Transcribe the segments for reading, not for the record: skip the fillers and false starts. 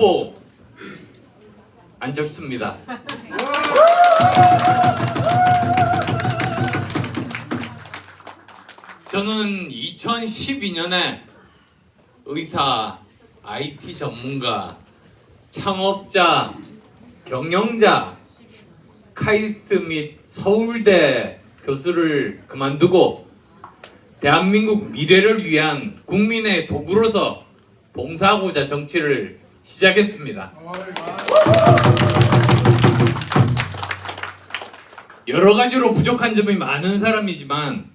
후보 안철수입니다. 저는 2012년에 의사, IT 전문가, 창업자, 경영자, 카이스트 및 서울대 교수를 그만두고 대한민국 미래를 위한 국민의 도구로서 봉사하고자 정치를 시작했습니다. 여러 가지로 부족한 점이 많은 사람이지만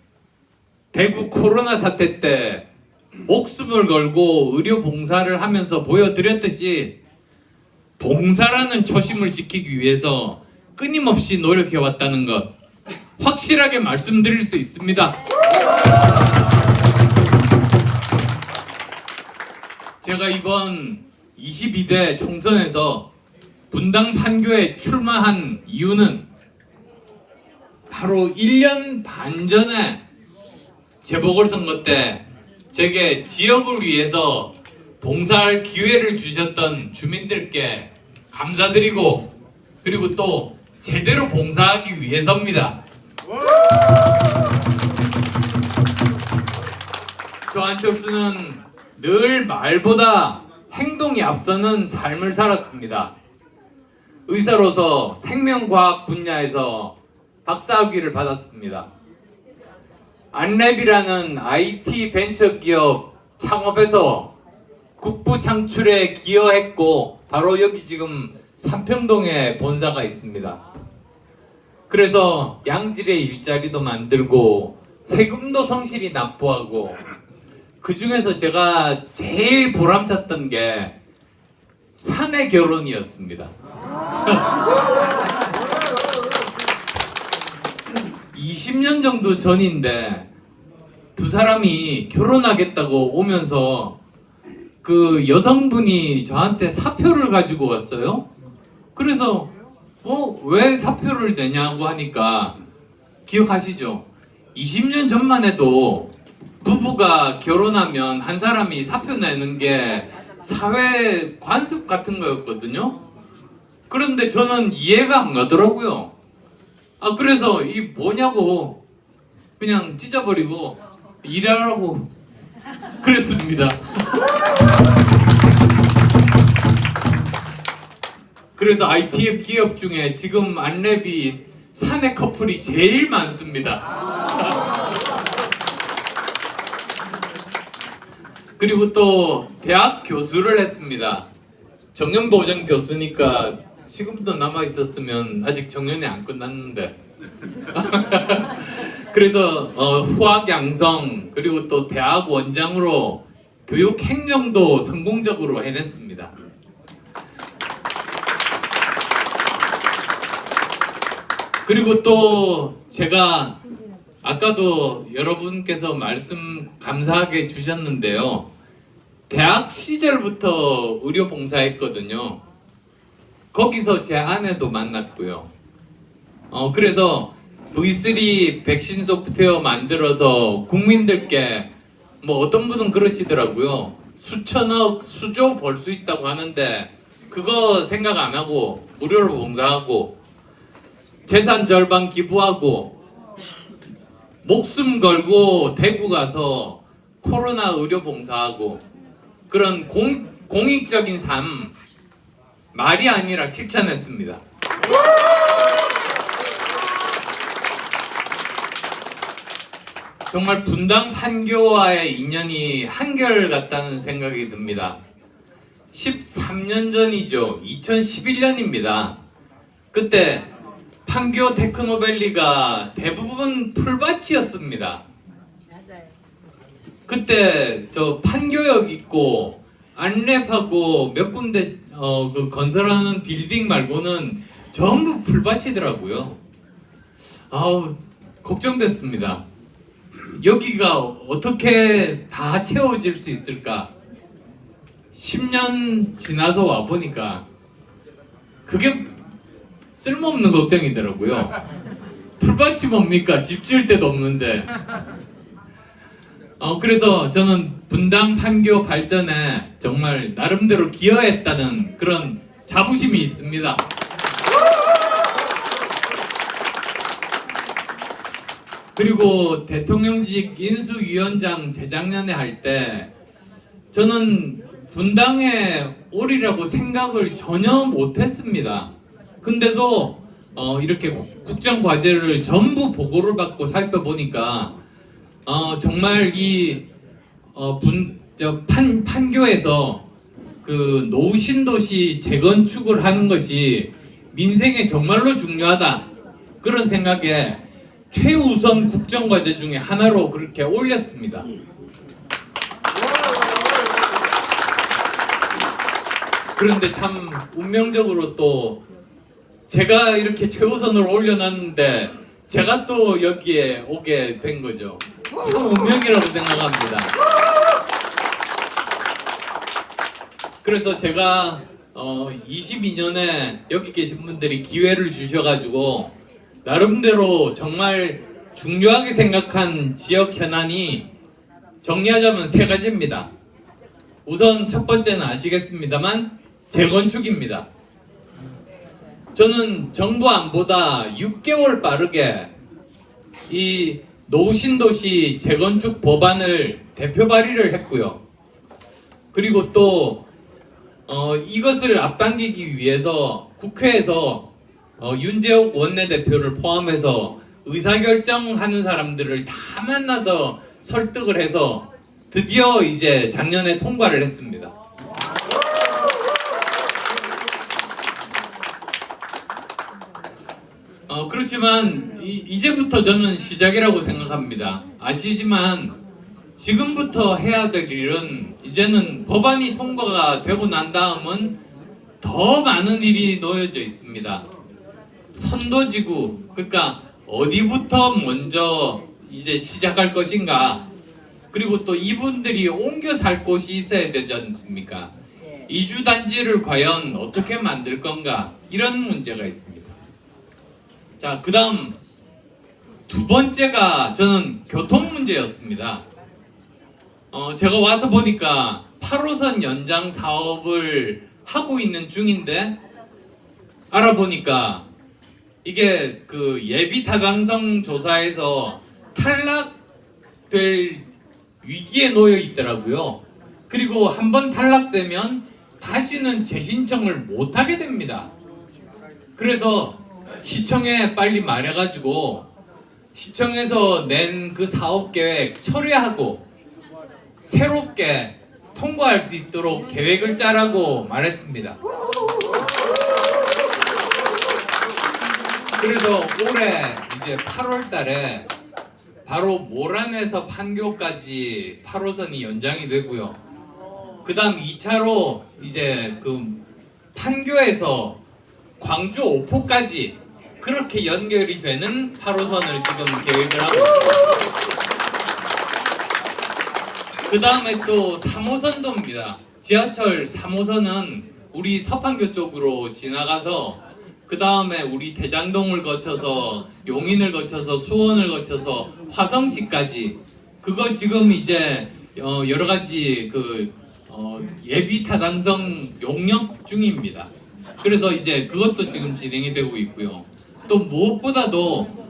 대구 코로나 사태 때 목숨을 걸고 의료 봉사를 하면서 보여드렸듯이 봉사라는 초심을 지키기 위해서 끊임없이 노력해왔다는 것 확실하게 말씀드릴 수 있습니다. 제가 이번 22대 총선에서 분당 판교에 출마한 이유는 바로 1년 반 전에 재보궐선거 때 제게 지역을 위해서 봉사할 기회를 주셨던 주민들께 감사드리고 그리고 또 제대로 봉사하기 위해서입니다. 저 안철수는 늘 말보다 행동이 앞서는 삶을 살았습니다. 의사로서 생명과학 분야에서 박사학위를 받았습니다. 안랩이라는 IT 벤처기업 창업에서 국부 창출에 기여했고 바로 여기 지금 삼평동에 본사가 있습니다. 그래서 양질의 일자리도 만들고 세금도 성실히 납부하고 그 중에서 제가 제일 보람찼던 게 사내 결혼이었습니다. 20년 정도 전인데 두 사람이 결혼하겠다고 오면서 그 여성분이 저한테 사표를 가지고 왔어요. 그래서 왜 사표를 내냐고 하니까 기억하시죠? 20년 전만 해도 부부가 결혼하면 한 사람이 사표 내는 게 사회 관습 같은 거였거든요. 그런데 저는 이해가 안 가더라고요. 그래서 이 뭐냐고 그냥 찢어버리고 일하라고 그랬습니다. 그래서 IT 기업 중에 지금 안랩이 사내 커플이 제일 많습니다. 그리고 또 대학 교수를 했습니다. 정년보장 교수니까 지금도 남아있었으면 아직 정년이 안 끝났는데 그래서 후학 양성 그리고 또 대학 원장으로 교육 행정도 성공적으로 해냈습니다. 그리고 또 제가 아까도 여러분께서 말씀 감사하게 주셨는데요. 대학 시절부터 의료 봉사했거든요. 거기서 제 아내도 만났고요. 그래서 V3 백신 소프트웨어 만들어서 국민들께 뭐 어떤 분은 그러시더라고요. 수천억, 수조 벌 수 있다고 하는데 그거 생각 안 하고 무료로 봉사하고 재산 절반 기부하고 목숨 걸고 대구 가서 코로나 의료 봉사하고 그런 공익적인 삶 말이 아니라 실천했습니다. 정말 분당 판교와의 인연이 한결같다는 생각이 듭니다. 13년 전이죠. 2011년입니다. 그때 판교 테크노밸리가 대부분 풀밭이었습니다. 그때 저 판교역 있고 안랩하고 몇 군데 그 건설하는 빌딩 말고는 전부 풀밭이더라고요. 걱정됐습니다. 여기가 어떻게 다 채워질 수 있을까? 10년 지나서 와보니까 그게 쓸모없는 걱정이더라고요. 풀밭이 뭡니까? 집 지을 데도 없는데. 그래서 저는 분당 판교 발전에 정말 나름대로 기여했다는 그런 자부심이 있습니다. 그리고 대통령직 인수위원장 재작년에 할 때 저는 분당에 오리라고 생각을 전혀 못했습니다. 근데도 이렇게 국정과제를 전부 보고를 받고 살펴보니까 정말 이 판교에서 그 노후신도시 재건축을 하는 것이 민생에 정말로 중요하다, 그런 생각에 최우선 국정과제 중에 하나로 그렇게 올렸습니다. 그런데 참 운명적으로 또 제가 이렇게 최우선으로 올려놨는데 제가 또 여기에 오게 된 거죠. 참 운명이라고 생각합니다. 그래서 제가 22년에 여기 계신 분들이 기회를 주셔가지고 나름대로 정말 중요하게 생각한 지역 현안이 정리하자면 세 가지입니다. 우선 첫 번째는 아시겠습니다만 재건축입니다. 저는 정부 안보다 6개월 빠르게 이 노후신도시 재건축 법안을 대표 발의를 했고요. 그리고 또 이것을 앞당기기 위해서 국회에서 윤재옥 원내대표를 포함해서 의사결정하는 사람들을 다 만나서 설득을 해서 드디어 이제 작년에 통과를 했습니다. 그렇지만 이제부터 저는 시작이라고 생각합니다. 아시지만 지금부터 해야 될 일은 이제는 법안이 통과가 되고 난 다음은 더 많은 일이 놓여져 있습니다. 선도지구, 그러니까 어디부터 먼저 이제 시작할 것인가, 그리고 또 이분들이 옮겨 살 곳이 있어야 되지 않습니까? 이주단지를 과연 어떻게 만들 건가, 이런 문제가 있습니다. 자, 그 다음 두 번째가 저는 교통 문제였습니다. 제가 와서 보니까 8호선 연장 사업을 하고 있는 중인데 알아보니까 이게 그 예비 타당성 조사에서 탈락될 위기에 놓여 있더라고요. 그리고 한번 탈락되면 다시는 재신청을 못 하게 됩니다. 그래서 시청에 빨리 말해가지고 시청에서 낸 그 사업 계획 철회하고 새롭게 통과할 수 있도록 계획을 짜라고 말했습니다. 그래서 올해 이제 8월 달에 바로 모란에서 판교까지 8호선이 연장이 되고요. 그 다음 2차로 이제 그 판교에서 광주 오포까지 그렇게 연결이 되는 8호선을 지금 계획을 하고 있습니다. 그 다음에 또 3호선도입니다. 지하철 3호선은 우리 서판교 쪽으로 지나가서 그 다음에 우리 대장동을 거쳐서 용인을 거쳐서 수원을 거쳐서 화성시까지, 그거 지금 이제 여러 가지 그 예비 타당성 용역 중입니다. 그래서 이제 그것도 지금 진행이 되고 있고요. 또 무엇보다도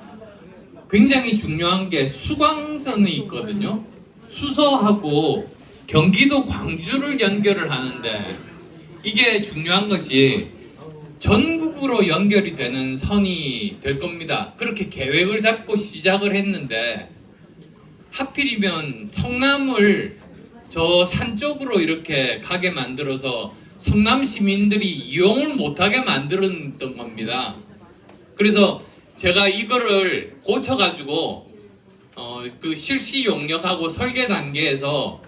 굉장히 중요한 게 수광선이 있거든요. 수서하고 경기도 광주를 연결을 하는데 이게 중요한 것이 전국으로 연결이 되는 선이 될 겁니다. 그렇게 계획을 잡고 시작을 했는데 하필이면 성남을 저 산 쪽으로 이렇게 가게 만들어서 성남 시민들이 이용을 못하게 만들었던 겁니다. 그래서 제가 이거를 고쳐가지고 그 실시 용역하고 설계 단계에서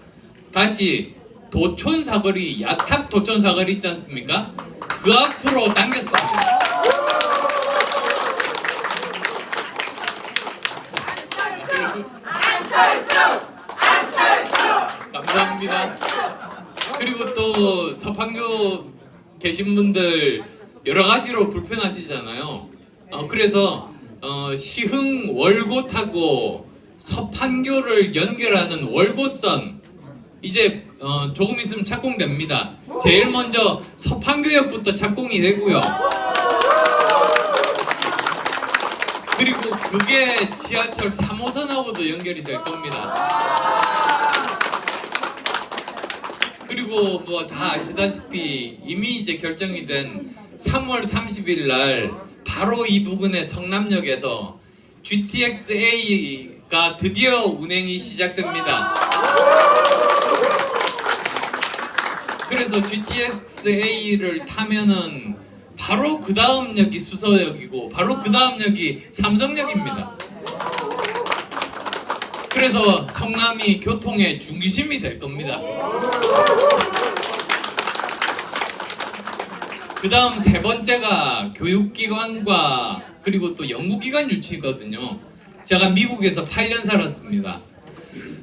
다시 도촌 사거리, 야탑 도촌 사거리 있지 않습니까? 그 앞으로 당겼습니다. 감사합니다. 그리고 또 서판교 계신 분들 여러 가지로 불편하시잖아요. 그래서 시흥 월곶하고 서판교를 연결하는 월곶선, 이제 조금 있으면 착공됩니다. 제일 먼저 서판교역부터 착공이 되고요. 그리고 그게 지하철 3호선하고도 연결이 될 겁니다. 그리고 뭐 다 아시다시피 이미 이제 결정이 된 3월 30일 날 바로 이 부근의 성남역에서 GTX-A가 드디어 운행이 시작됩니다. 그래서 GTX-A를 타면은 바로 그 다음 역이 수서역이고 바로 그 다음 역이 삼성역입니다. 그래서 성남이 교통의 중심이 될 겁니다. 그 다음 세 번째가 교육기관과 그리고 또 연구기관 유치거든요. 제가 미국에서 8년 살았습니다.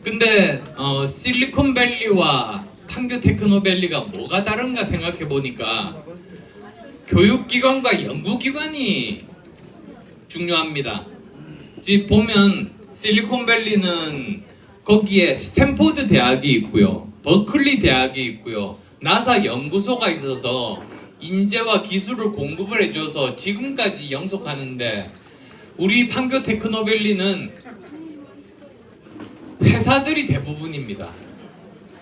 근데 실리콘밸리와 판교 테크노밸리가 뭐가 다른가 생각해 보니까 교육기관과 연구기관이 중요합니다. 지금 보면 실리콘밸리는 거기에 스탠포드 대학이 있고요, 버클리 대학이 있고요, 나사 연구소가 있어서 인재와 기술을 공급을 해줘서 지금까지 영속하는데, 우리 판교 테크노밸리는 회사들이 대부분입니다.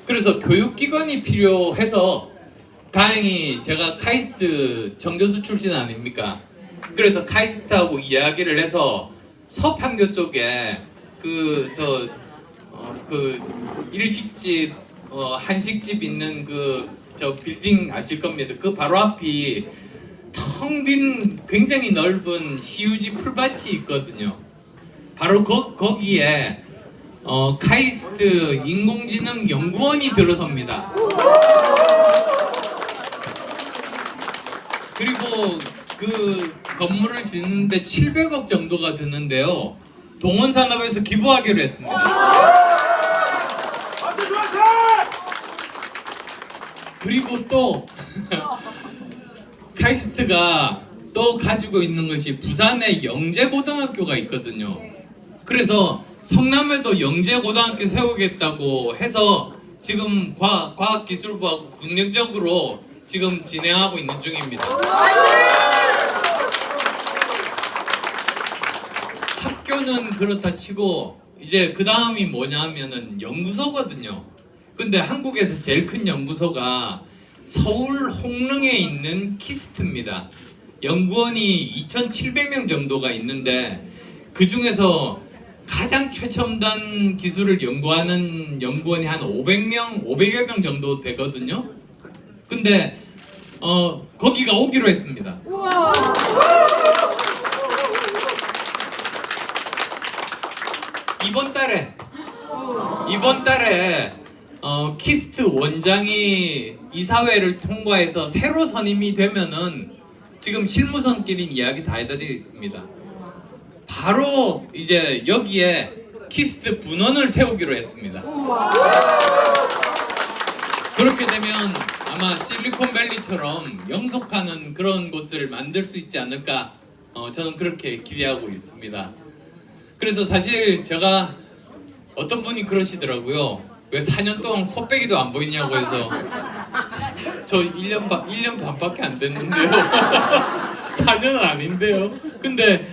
그래서 교육기관이 필요해서, 다행히 제가 카이스트 정교수 출신 아닙니까? 그래서 카이스트하고 이야기를 해서 서판교 쪽에 그 일식집, 한식집 있는 저 빌딩 아실 겁니다. 그 바로 앞이 텅 빈 굉장히 넓은 시유지 풀밭이 있거든요. 바로 거기에 카이스트 인공지능 연구원이 들어섭니다. 그리고 그 건물을 짓는데 700억 정도가 드는데요, 동원산업에서 기부하기로 했습니다. 그리고 또 카이스트가 또 가지고 있는 것이 부산에 영재고등학교가 있거든요. 그래서 성남에도 영재고등학교 세우겠다고 해서 지금 과학기술부하고 긍정적으로 지금 진행하고 있는 중입니다. 학교는 그렇다 치고 이제 그 다음이 뭐냐 하면은 연구소거든요. 근데 한국에서 제일 큰 연구소가 서울 홍릉에 있는 키스트입니다. 연구원이 2,700명 정도가 있는데 그 중에서 가장 최첨단 기술을 연구하는 연구원이 한 500여 명 정도 되거든요. 근데 거기가 오기로 했습니다. 이번 달에 키스트 원장이 이사회를 통과해서 새로 선임이 되면은 지금 실무선끼리 이야기 다 해드리고 있습니다. 바로 이제 여기에 키스트 분원을 세우기로 했습니다. 그렇게 되면 아마 실리콘밸리처럼 영속하는 그런 곳을 만들 수 있지 않을까, 저는 그렇게 기대하고 있습니다. 그래서 사실 제가 어떤 분이 그러시더라고요. 왜 4년 동안 코빼기도 안 보이냐고 해서 저 1년 반밖에 안 됐는데요. 4년은 아닌데요. 근데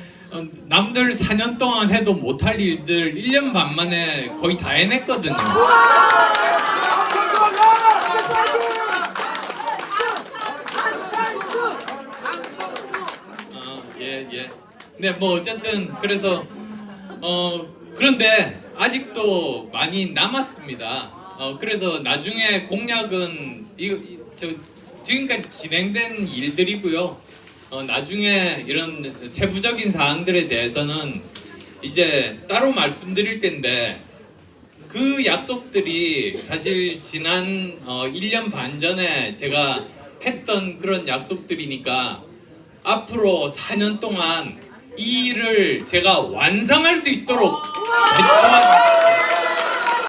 남들 4년 동안 해도 못할 일들 1년 반 만에 거의 다 해냈거든요. 예. 네, 뭐 어쨌든 그래서 그런데 아직도 많이 남았습니다. 그래서 나중에 공약은 지금까지 진행된 일들이고요. 나중에 이런 세부적인 사항들에 대해서는 이제 따로 말씀드릴 텐데, 그 약속들이 사실 지난 1년 반 전에 제가 했던 그런 약속들이니까 앞으로 4년 동안 이 일을 제가 완성할 수 있도록 도와주십시오.